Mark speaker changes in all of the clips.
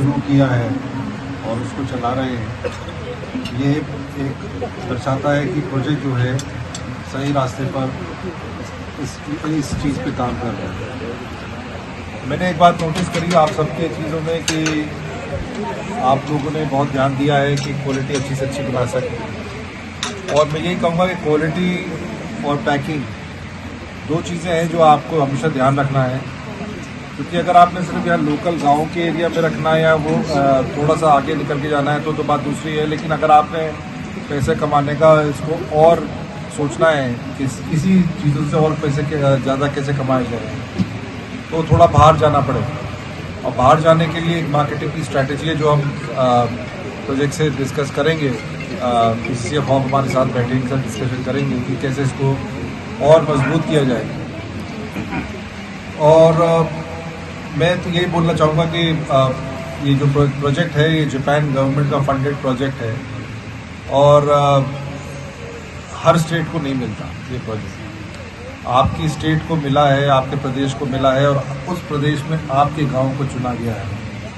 Speaker 1: शुरू किया है और उसको चला रहे हैं, ये एक दर्शाता है कि प्रोजेक्ट जो है सही रास्ते पर इस चीज़ पे काम कर रहा है। मैंने एक बात नोटिस करी आप सबके चीज़ों में कि आप लोगों ने बहुत ध्यान दिया है कि क्वालिटी अच्छी से अच्छी बना सके, और मैं यही कहूँगा कि क्वालिटी और पैकिंग दो चीज़ें हैं जो आपको हमेशा ध्यान रखना है, क्योंकि अगर आपने सिर्फ यहाँ लोकल गांव के एरिया में रखना है या वो थोड़ा सा आगे निकल के जाना है तो बात दूसरी है, लेकिन अगर आपने पैसे कमाने का इसको और सोचना है कि किसी चीज़ों से और पैसे ज़्यादा कैसे कमाए जाए तो थोड़ा बाहर जाना पड़े, और बाहर जाने के लिए एक मार्केटिंग की स्ट्रैटेजी है जो हम प्रोजेक्ट से डिस्कस करेंगे। PCCF फॉर्म हमारे साथ बैठेंगे, सर डिस्कशन करेंगे कि कैसे इसको और मजबूत किया जाए। और मैं तो यही बोलना चाहूँगा कि ये जो प्रोजेक्ट है ये जापान गवर्नमेंट का फंडेड प्रोजेक्ट है, और हर स्टेट को नहीं मिलता ये प्रोजेक्ट। आपकी स्टेट को मिला है, आपके प्रदेश को मिला है, और उस प्रदेश में आपके गांव को चुना गया है,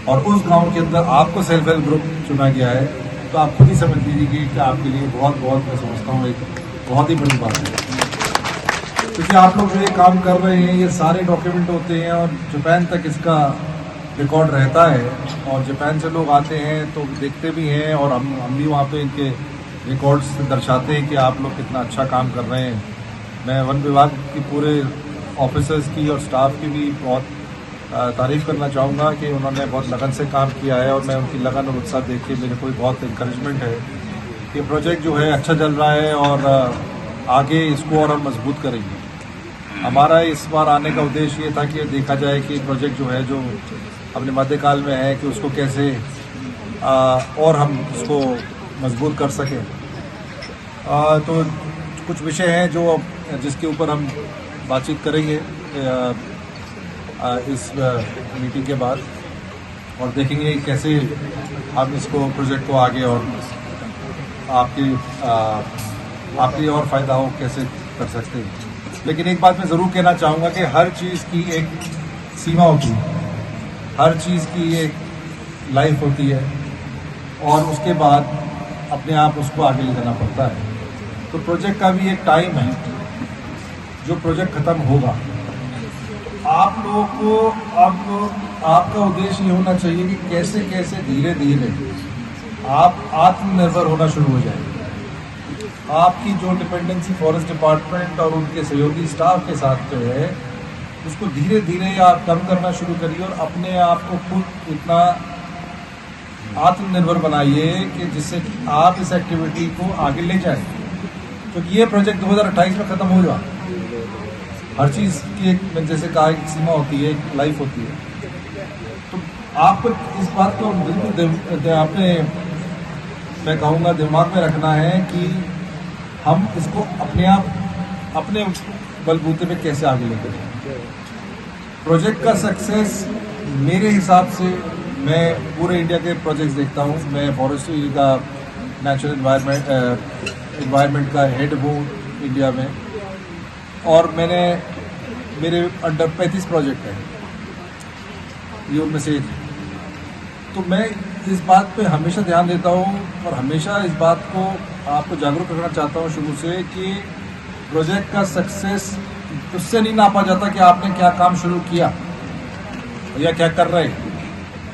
Speaker 1: और उस गांव के अंदर आपको सेल्फ हेल्प ग्रुप चुना गया है, तो आप खुद ही समझ लीजिए कि आपके लिए बहुत मैं समझता हूँ एक बहुत ही बड़ी बात है, क्योंकि आप लोग जो ये काम कर रहे हैं ये सारे डॉक्यूमेंट होते हैं और जापान तक इसका रिकॉर्ड रहता है, और जापान से लोग आते हैं तो देखते भी हैं, और हम भी वहाँ पे इनके रिकॉर्ड्स दर्शाते हैं कि आप लोग कितना अच्छा काम कर रहे हैं। मैं वन विभाग की पूरे ऑफिसर्स की और स्टाफ की भी बहुत तारीफ़ करना चाहूँगा कि उन्होंने बहुत लगन से काम किया है, और मैं उनकी लगन और उत्साह देख के मेरे को बहुत इंकरेजमेंट है कि प्रोजेक्ट जो है अच्छा चल रहा है, और आगे इसको और हम मजबूत करेंगे। हमारा इस बार आने का उद्देश्य ये था कि देखा जाए कि प्रोजेक्ट जो है जो अपने मध्यकाल में है कि उसको कैसे और हम उसको मजबूत कर सकें। तो कुछ विषय हैं जो जिसके ऊपर हम बातचीत करेंगे इस मीटिंग के बाद, और देखेंगे कैसे हम इसको प्रोजेक्ट को आगे और आपकी और फ़ायदा हो कैसे कर सकते हैं। लेकिन एक बात मैं ज़रूर कहना चाहूँगा कि हर चीज़ की एक सीमा होती है, हर चीज़ की एक लाइफ होती है, और उसके बाद अपने आप उसको आगे ले जाना पड़ता है। तो प्रोजेक्ट का भी एक टाइम है जो प्रोजेक्ट ख़त्म होगा। आप लोगों को अब आपका उद्देश्य ये होना चाहिए कि कैसे कैसे धीरे धीरे आप आत्मनिर्भर होना शुरू हो जाए। आपकी जो डिपेंडेंसी फॉरेस्ट डिपार्टमेंट और उनके सहयोगी स्टाफ के साथ जो है उसको धीरे धीरे आप कम करना शुरू करिए, और अपने आप को खुद इतना आत्मनिर्भर बनाइए कि जिससे कि आप इस एक्टिविटी को आगे ले जाएं, क्योंकि ये प्रोजेक्ट 2028 में ख़त्म होगा। हर चीज़ की एक, जैसे कहा, एक सीमा होती है, एक लाइफ होती है। तो आपको इस बात को बिल्कुल आपने, मैं कहूँगा, दिमाग में रखना है कि हम इसको अपने आप अपने बलबूते पे कैसे आगे लेकर जाएं। प्रोजेक्ट का सक्सेस मेरे हिसाब से, मैं पूरे इंडिया के प्रोजेक्ट्स देखता हूँ, मैं फॉरेस्ट्री का नेचुरल इन्वायरमेंट का हेड हूँ इंडिया में, और मेरे अंडर 35 प्रोजेक्ट हैं, ये उनमें से एक। तो मैं इस बात पे हमेशा ध्यान देता हूँ, और हमेशा इस बात को आपको जागरूक करना चाहता हूँ शुरू से कि प्रोजेक्ट का सक्सेस उससे नहीं नापा जाता कि आपने क्या काम शुरू किया या क्या कर रहे हैं।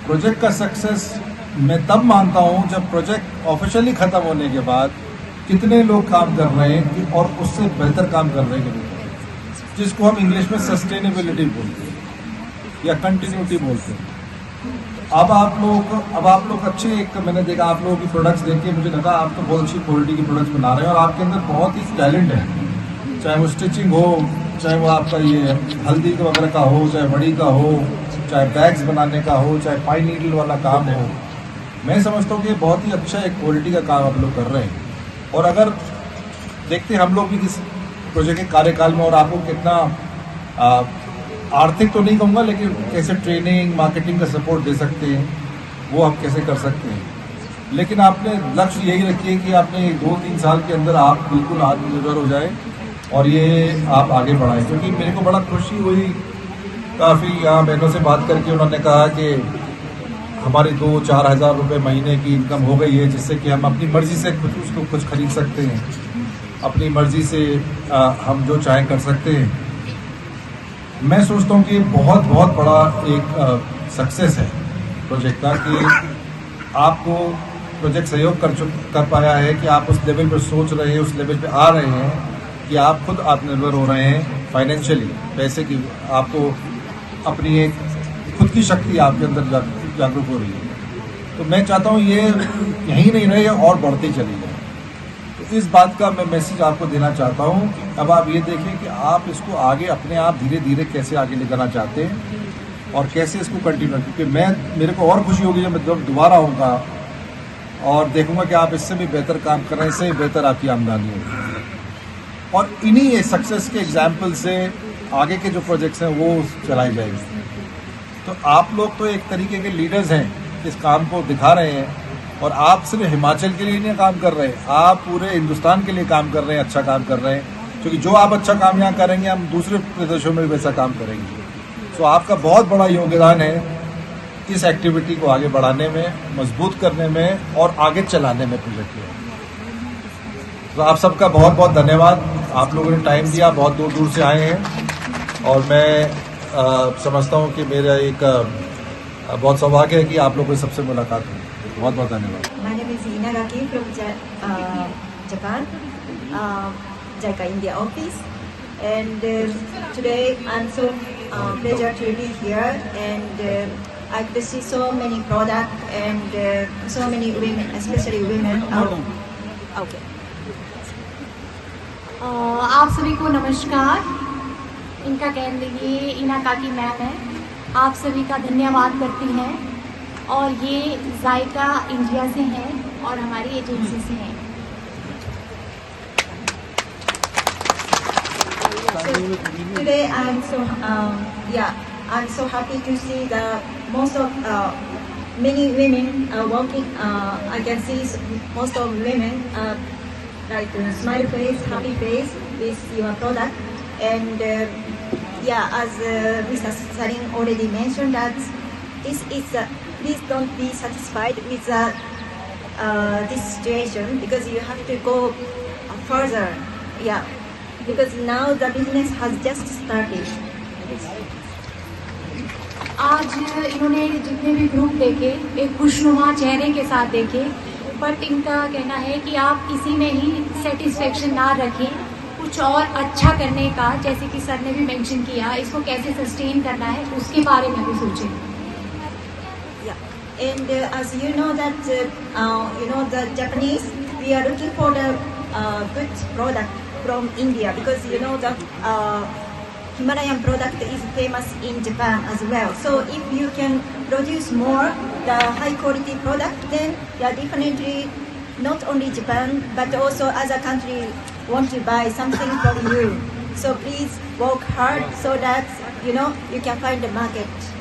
Speaker 1: प्रोजेक्ट का सक्सेस मैं तब मानता हूँ जब प्रोजेक्ट ऑफिशियली ख़त्म होने के बाद कितने लोग काम कर रहे हैं और उससे बेहतर काम कर रहे हैं, जिसको हम इंग्लिश में सस्टेनेबिलिटी बोलते हैं या कंटिन्यूटी बोलते हैं। अब आप लोग अच्छे, एक मैंने देखा आप लोगों की प्रोडक्ट्स देख के मुझे लगा आप तो बहुत अच्छी क्वालिटी की प्रोडक्ट्स बना रहे हैं, और आपके अंदर बहुत ही टैलेंट है, चाहे वो स्टिचिंग हो, चाहे वो आपका ये हल्दी वगैरह का हो, चाहे वड़ी का हो, चाहे बैग्स बनाने का हो, चाहे पाइन नीडल वाला काम हो। मैं समझता हूँ कि बहुत ही अच्छा एक क्वालिटी का काम आप लोग कर रहे हैं, और अगर देखते हैं हम लोग भी इस प्रोजेक्ट के कार्यकाल में, और आपको कितना आर्थिक तो नहीं कहूँगा, लेकिन कैसे ट्रेनिंग मार्केटिंग का सपोर्ट दे सकते हैं वो हम कैसे कर सकते हैं। लेकिन आपने लक्ष्य यही रखिए कि आपने 2-3 साल के अंदर आप बिल्कुल आत्मनिर्भर हो जाए और ये आप आगे बढ़ाएं। क्योंकि मेरे को बड़ा खुशी हुई, काफ़ी यहाँ बहनों से बात करके उन्होंने कहा कि हमारी 2-4 हज़ार रुपये महीने की इनकम हो गई है, जिससे कि हम अपनी मर्ज़ी से उसको कुछ खरीद सकते हैं, अपनी मर्ज़ी से हम जो चाहें कर सकते हैं। मैं सोचता हूँ कि बहुत बहुत बड़ा एक सक्सेस है प्रोजेक्ट का, कि आपको प्रोजेक्ट सहयोग कर पाया है कि आप उस लेवल पर सोच रहे हैं, उस लेवल पे आ रहे हैं कि आप खुद आत्मनिर्भर हो रहे हैं फाइनेंशियली, पैसे की आपको अपनी एक खुद की शक्ति आपके अंदर जागरूक हो रही है। तो मैं चाहता हूँ ये यहीं नहीं रहे और बढ़ती चली जाए। तो इस बात का मैं मैसेज आपको देना चाहता हूँ कि अब आप ये देखें कि आप इसको आगे अपने आप धीरे धीरे कैसे आगे ले जाना चाहते हैं और कैसे इसको कंटिन्यू, क्योंकि मेरे को और खुशी होगी जब मैं दोबारा आऊँगा और देखूंगा कि आप इससे भी बेहतर काम कर रहे हैं, इससे भी बेहतर आपकी आमदनी होगी। और इन्हीं सक्सेस के एग्जाम्पल से आगे के जो प्रोजेक्ट्स हैं वो चलाए जाएंगे। तो आप लोग तो एक तरीके के लीडर्स हैं, इस काम को दिखा रहे हैं, और आप सिर्फ हिमाचल के लिए नहीं काम कर रहे हैं, आप पूरे हिंदुस्तान के लिए काम कर रहे हैं, अच्छा काम कर रहे हैं। क्योंकि जो आप अच्छा काम यहाँ करेंगे, हम दूसरे प्रदेशों में भी वैसा काम करेंगे। तो आपका बहुत बड़ा योगदान है इस एक्टिविटी को आगे बढ़ाने में, मजबूत करने में और आगे चलाने में प्रोजेक्ट को। तो आप सबका बहुत बहुत धन्यवाद, आप लोगों ने टाइम दिया, बहुत दूर दूर से आए हैं, और मैं समझता हूँ कि मेरा एक बहुत सौभाग्य है कि आप लोगों से सबसे मुलाकात हुई। बहुत बहुत धन्यवाद।
Speaker 2: My name is Inagaki from Japan, JICA India office, and today I'm so pleasure to be here, and I could see so many products and so many women, especially women. Okay.
Speaker 3: आप सभी को नमस्कार। इनका कहने ये इनाकाकी ma'am है, आप सभी का धन्यवाद करती हैं, और ये जायका इंडिया से हैं और हमारी एजेंसी से हैं।
Speaker 2: Today I'm so happy to see that most of many women are working. I can see most of women like smile face, happy face with your product, and as Mr. Sarin already mentioned that this is please don't be satisfied with this situation, because you have to go further. Because now the business has just started.
Speaker 3: आज इन्होंने जितने भी group देखे एक खुशनुमा चेहरे के साथ देखे, बट इनका कहना है कि आप इसी में ही सेटिस्फेक्शन ना रखें, कुछ और अच्छा करने का, जैसे कि सर ने भी मेंशन किया, इसको कैसे सस्टेन करना है उसके बारे में भी सोचें।
Speaker 2: And as you know that the Japanese, we are looking for the good product from India, because the Himalayan product is famous in Japan as well. So if you can produce more the high quality product, then definitely not only Japan but also other countries want to buy something from you. So please work hard so that you can find the market.